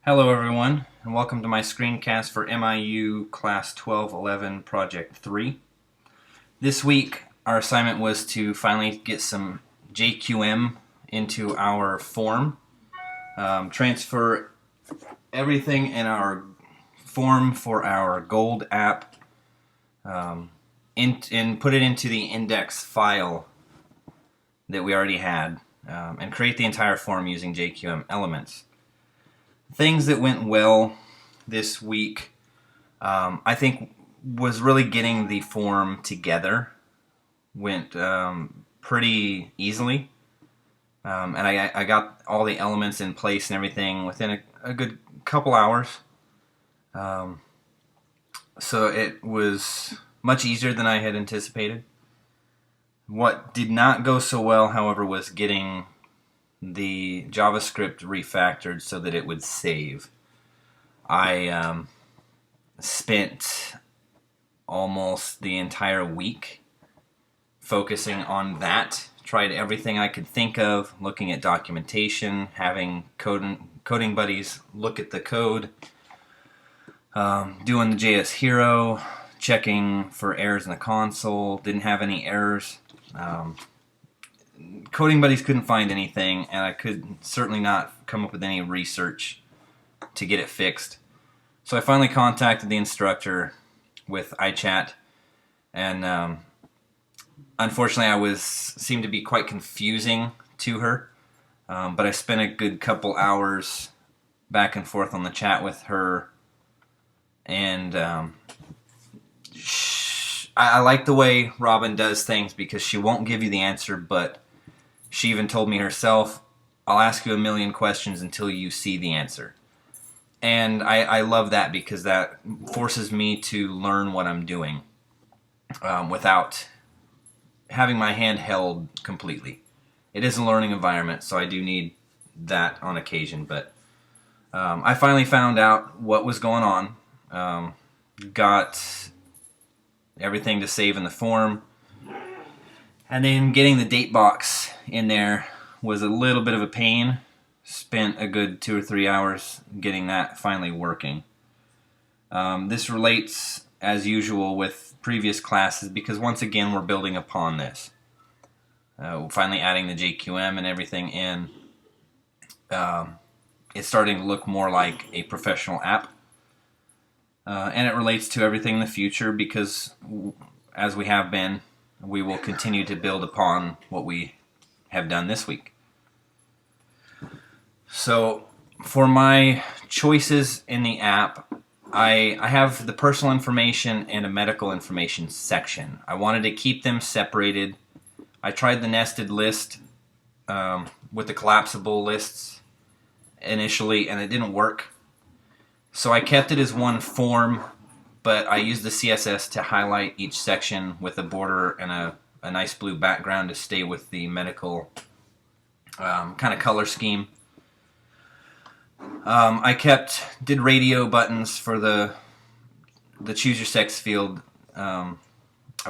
Hello everyone, and welcome to my screencast for MIU Class 1211 Project 3. This week, our assignment was to finally get some JQM into our form, transfer everything in our form for our gold app, and put it into the index file that we already had, and create the entire form using JQM elements. Things that went well this week, I think, was really getting the form together. Went pretty easily, and I got all the elements in place and everything within a good couple hours. So it was much easier than I had anticipated. What did not go so well, however, was getting the JavaScript refactored so that it would save. I spent almost the entire week focusing on that. Tried everything I could think of, looking at documentation, having coding buddies look at the code, doing the JS Hero, checking for errors in the console. Didn't have any errors. Coding buddies couldn't find anything, and I could certainly not come up with any research to get it fixed. So I finally contacted the instructor with iChat, and unfortunately I seemed to be quite confusing to her, but I spent a good couple hours back and forth on the chat with her, and I like the way Robin does things because she won't give you the answer, but she even told me herself, I'll ask you a million questions until you see the answer. And I love that because that forces me to learn what I'm doing without having my hand held completely. It is a learning environment, so I do need that on occasion. But I finally found out what was going on. Got everything to save in the form. And then getting the date box in there was a little bit of a pain. Spent a good 2 or 3 hours getting that finally working. This relates, as usual, with previous classes because once again we're building upon this. Finally adding the JQM and everything in. It's starting to look more like a professional app. And it relates to everything in the future because, as we have been, we will continue to build upon what we have done this week. So, for my choices in the app, I have the personal information and a medical information section. I wanted to keep them separated. I tried the nested list with the collapsible lists initially, and it didn't work. So I kept it as one form, but I used the CSS to highlight each section with a border and a nice blue background to stay with the medical kind of color scheme. I did radio buttons for the choose your sex field. I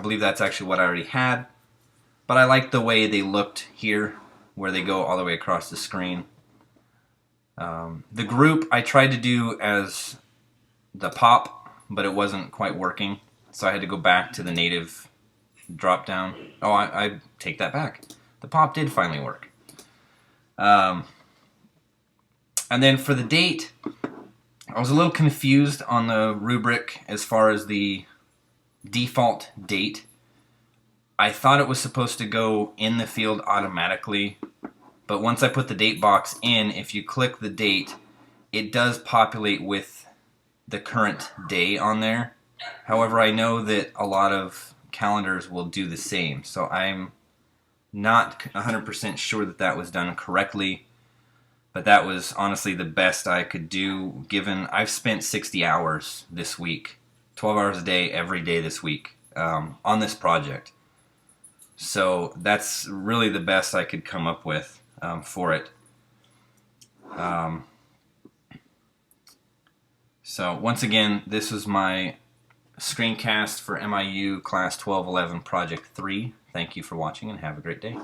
believe that's actually what I already had, but I liked the way they looked here, where they go all the way across the screen. The group I tried to do as the pop, but it wasn't quite working, so I had to go back to the native drop down. Oh, I take that back. The pop did finally work. And then for the date, I was a little confused on the rubric as far as the default date. I thought it was supposed to go in the field automatically, but once I put the date box in, if you click the date, it does populate with the current day on there. However, I know that a lot of calendars will do the same, so I'm not 100% sure that that was done correctly, but that was honestly the best I could do given I've spent 60 hours this week, 12 hours a day, every day this week on this project. So that's really the best I could come up with for it. So once again, this was my screencast for MIU Class 1211 Project 3. Thank you for watching and have a great day.